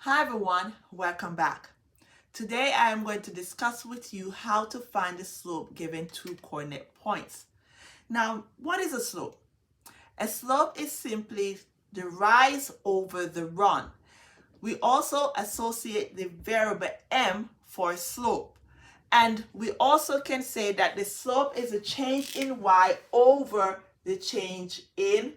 Hi everyone, welcome back. Today I am going to discuss with you how to find the slope given two coordinate points. Now, what is a slope? A slope is simply the rise over the run. We also associate the variable m for slope. And we also can say that the slope is a change in y over the change in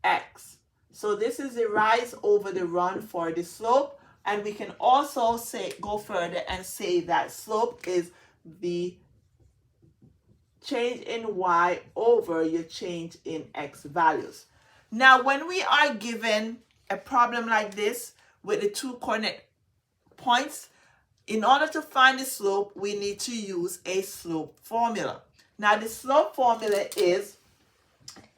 x. So this is the rise over the run for the slope. And we can also go further and say that slope is the change in y over your change in x values. Now, when we are given a problem like this with the two coordinate points, in order to find the slope, we need to use a slope formula. Now, the slope formula is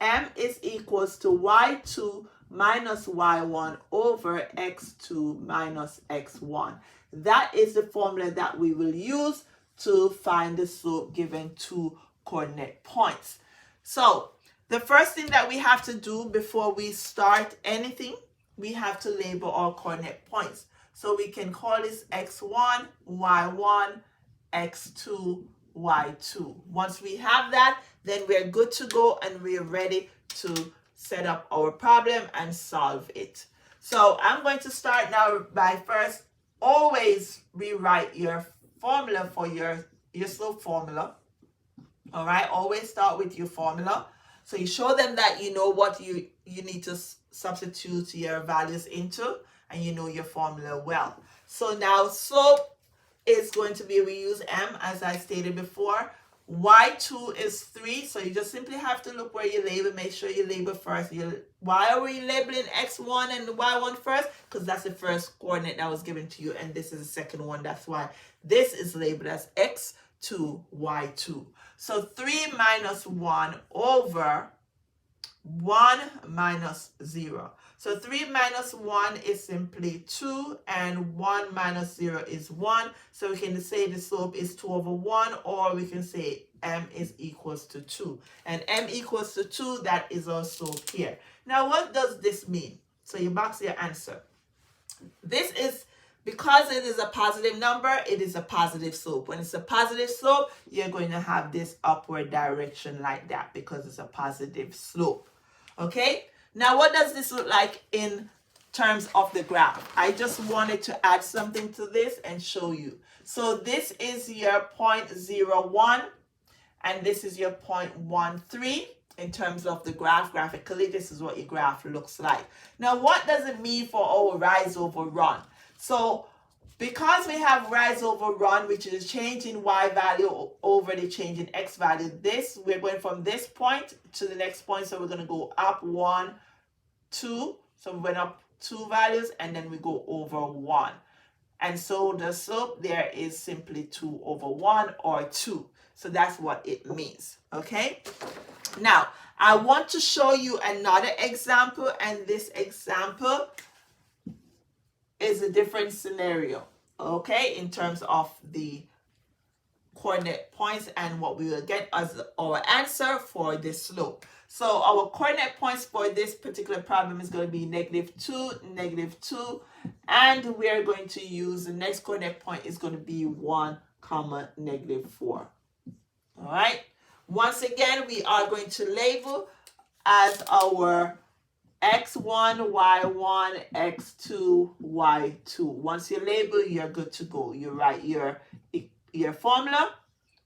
m is equals to y2 minus y1 over x2 minus x1. That is the formula that we will use to find the slope given two coordinate points. So the first thing that we have to do before we start anything, we have to label our coordinate points. So we can call this x1, y1, x2, y2. Once we have that, then we're good to go and we're ready to set up our problem and solve it. So I'm going to start now by first always rewrite your formula for your slope formula. All right, always start with your formula. So you show them that you know what you need to substitute your values into and you know your formula well. So now slope is going to be, we use m as I stated before. Y2 is 3, so you just simply have to look where you label. Make sure you label first. Why are we labeling x1 and y1 first? Because that's the first coordinate that was given to you, and this is the second one. That's why this is labeled as x2, y2. So 3 minus 1 over 1 minus 0. So 3 minus 1 is simply 2, and 1 minus 0 is 1. So we can say the slope is 2 over 1, or we can say m is equals to 2. And m equals to 2, that is our slope here. Now, what does this mean? So you box your answer. This is, because it is a positive number, it is a positive slope. When it's a positive slope, you're going to have this upward direction like that because it's a positive slope. Okay? Now, what does this look like in terms of the graph? I just wanted to add something to this and show you. So this is your 0.01 and this is your 0.13 in terms of the graph. Graphically, this is what your graph looks like. Now, what does it mean for our rise over run? So because we have rise over run, which is a change in y value over the change in x value, we're going from this point to the next point. So we're going to go up 1, 2. So we went up 2 values and then we go over 1. And so the slope there is simply 2 over 1 or 2. So that's what it means. Okay? Now, I want to show you another example, and this example is a different scenario, okay, in terms of the coordinate points and what we will get as our answer for this slope. So our coordinate points for this particular problem is going to be -2, -2, and we are going to use the next coordinate point is going to be 1, -4. All right. Once again, we are going to label as our x1, y1, x2, y2. Once you label, you're good to go. You write your formula.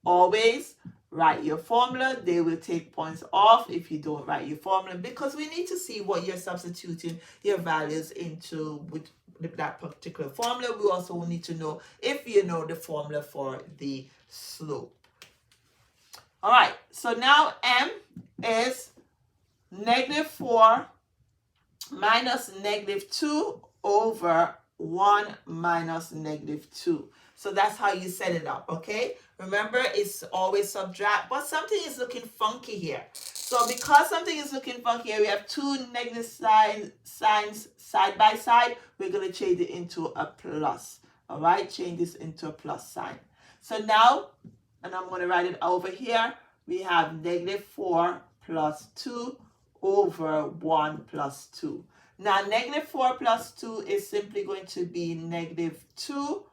Always write your formula. They will take points off if you don't write your formula, because we need to see what you're substituting your values into with that particular formula. We also need to know if you know the formula for the slope. All right, so now m is -4 minus -2 over 1 minus -2. So that's how you set it up, okay? Remember, it's always subtract, but something is looking funky here. So because something is looking funky here, we have two negative signs side by side. We're going to change it into a plus, all right? Change this into a plus sign. So now, and I'm going to write it over here, we have -4 plus 2 over 1 plus 2. Now, negative 4 plus 2 is simply going to be negative 2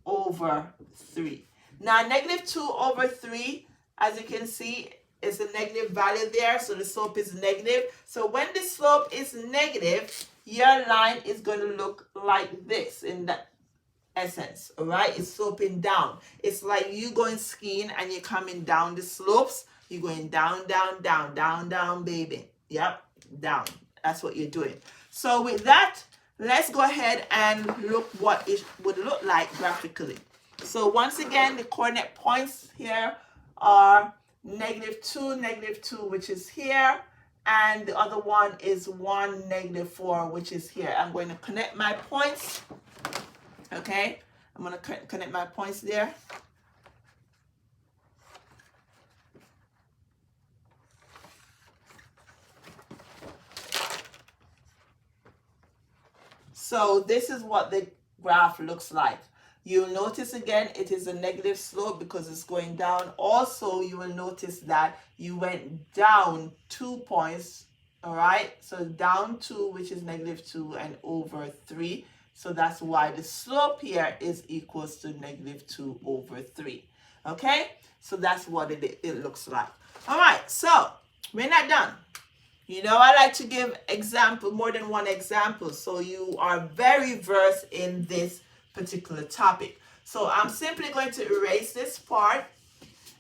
over 3. Now, negative 2 over 3, as you can see, is a negative value there, so the slope is negative. So when the slope is negative, your line is going to look like this in that essence, all right? It's sloping down. It's like you going skiing and you're coming down the slopes. You're going down, down, down, down, down, baby. Yep, down. That's what you're doing. So with that, let's go ahead and look what it would look like graphically. So once again, the coordinate points here are negative 2, which is here, and the other one is 1, negative 4, which is here. I'm going to connect my points. Okay, I'm going to connect my points there. So this is what the graph looks like. You'll notice again, it is a negative slope because it's going down. Also, you will notice that you went down 2 points, all right? So down 2, which is negative 2, and over 3. So that's why the slope here is equals to negative 2 over 3. Okay? So that's what it looks like. All right, so we're not done. You know, I like to give more than one example, so you are very versed in this particular topic. So I'm simply going to erase this part,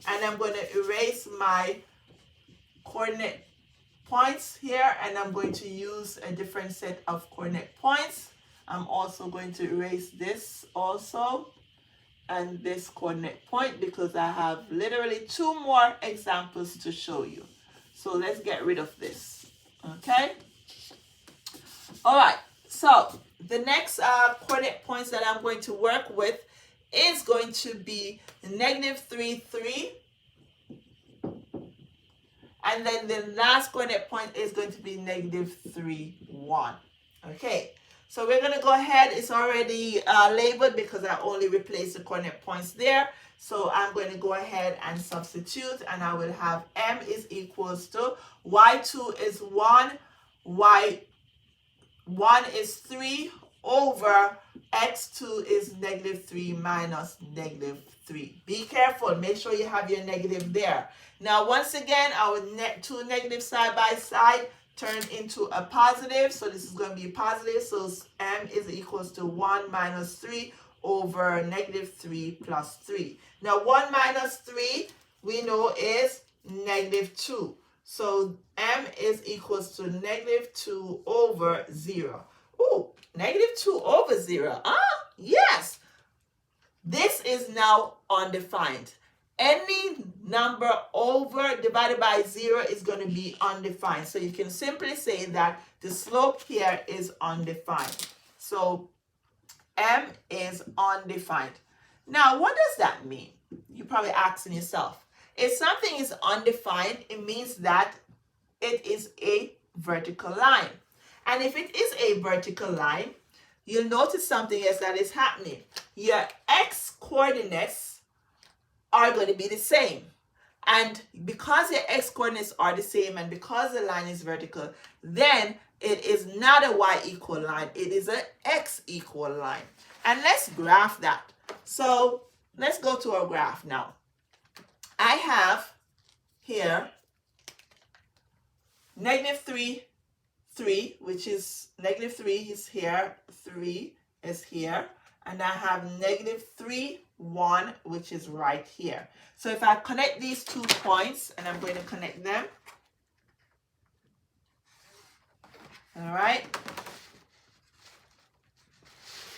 and I'm going to erase my coordinate points here, and I'm going to use a different set of coordinate points. I'm also going to erase this also, and this coordinate point, because I have literally 2 more examples to show you. So let's get rid of this. Okay. All right. So the next coordinate points that I'm going to work with is going to be negative 3, 3. And then the last coordinate point is going to be negative 3, 1. Okay. So we're going to go ahead. It's already labeled because I only replaced the coordinate points there. So I'm going to go ahead and substitute, and I will have m is equals to y2 is 1, y1 is 3 over x2 is negative 3 minus negative 3. Be careful. Make sure you have your negative there. Now, once again, our 2 negatives side by side turn into a positive. So this is going to be positive. So m is equals to 1 minus 3 over negative 3 plus 3. Now, 1 minus 3, we know is negative 2. So m is equals to negative 2 over 0. Ooh, negative 2 over 0. Yes. This is now undefined. Any number over divided by 0 is going to be undefined. So you can simply say that the slope here is undefined. So m is undefined. Now, what does that mean? You're probably asking yourself. If something is undefined, it means that it is a vertical line. And if it is a vertical line, you'll notice something else that is happening. Your x coordinates are going to be the same. And because your x coordinates are the same and because the line is vertical, then it is not a y equal line. It is an x equal line. And let's graph that. So let's go to our graph now. I have here negative 3, 3, which is negative 3 is here, 3 is here, and I have negative 3, 1, which is right here. So if I connect these 2 points, and I'm going to connect them, all right.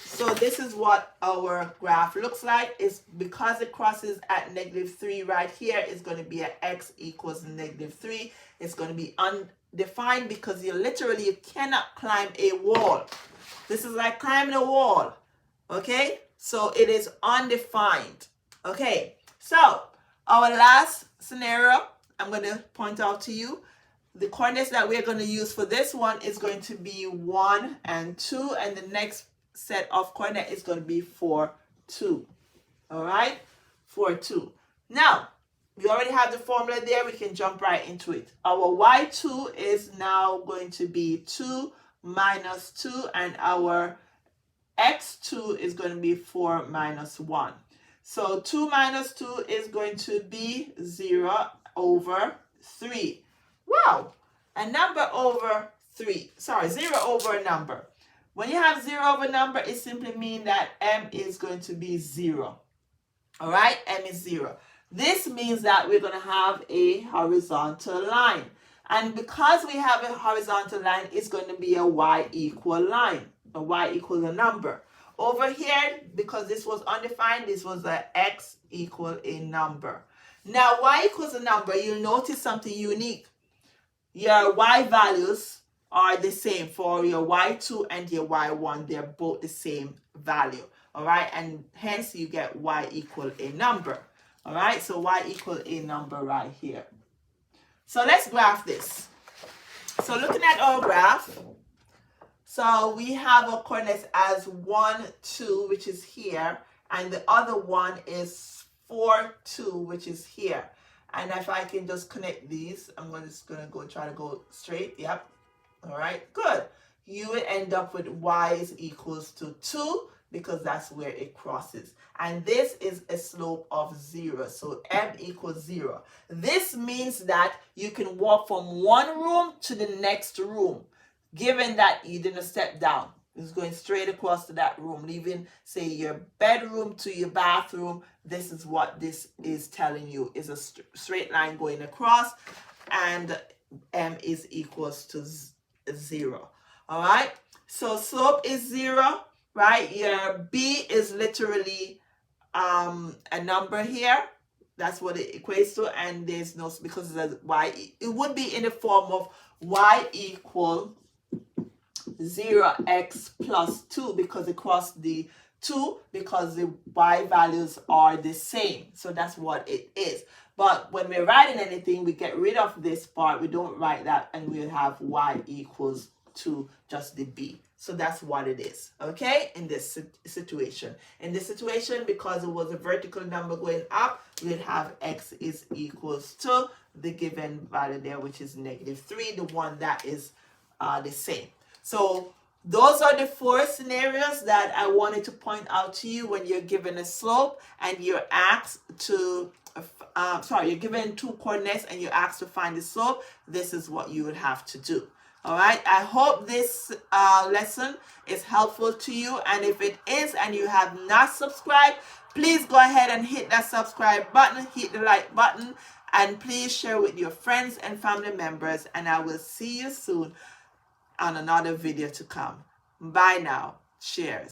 So this is what our graph looks like. It's because it crosses at negative 3 right here, it's going to be at x equals negative 3. It's going to be undefined because you cannot climb a wall. This is like climbing a wall. Okay? So it is undefined. Okay. So our last scenario, I'm going to point out to you. The coordinates that we're going to use for this one is going to be 1 and 2. And the next set of coordinate is going to be 4, 2. All right? 4, 2. Now, we already have the formula there. We can jump right into it. Our y2 is now going to be 2 minus 2, and our x2 is going to be 4 minus 1. So 2 minus 2 is going to be 0 over 3. Wow! A number over 3. Sorry, 0 over a number. When you have 0 over a number, it simply means that m is going to be 0. All right? M is 0. This means that we're going to have a horizontal line. And because we have a horizontal line, it's going to be a y equal line. A y equals a number. Over here, because this was undefined, this was a x equal a number. Now, y equals a number, you'll notice something unique. Your y values are the same for your y2 and your y1. They're both the same value. All right, and hence you get y equal a number. All right, so y equal a number right here. So let's graph this. So looking at our graph, so we have our coordinates as 1, 2, which is here, and the other one is 4, 2, which is here. And if I can just connect these, I'm just going to try to go straight. Yep. All right, good. You would end up with y is equals to 2 because that's where it crosses. And this is a slope of 0. So m equals 0. This means that you can walk from one room to the next room, given that you didn't step down. It's going straight across to that room, leaving, say, your bedroom to your bathroom. This is what this is telling you, is a straight line going across, and m is equals to 0. All right, so slope is 0, right? Your b is literally a number here. That's what it equates to, and there's no, because it's a y, it would be in the form of y equal 0x plus 2, because it crossed the 2, because the y values are the same. So that's what it is. But when we're writing anything, we get rid of this part. We don't write that, and we'll have y equals to just the b. So that's what it is, okay, in this situation. In this situation, because it was a vertical number going up, we'd have x is equals to the given value there, which is -3, the one that is the same. So those are the 4 scenarios that I wanted to point out to you when you're given a slope and you're asked to, you're given 2 coordinates and you're asked to find the slope. This is what you would have to do. All right, I hope this lesson is helpful to you, and if it is and you have not subscribed, please go ahead and hit that subscribe button, hit the like button, and please share with your friends and family members, and I will see you soon on another video to come. Bye now. Cheers.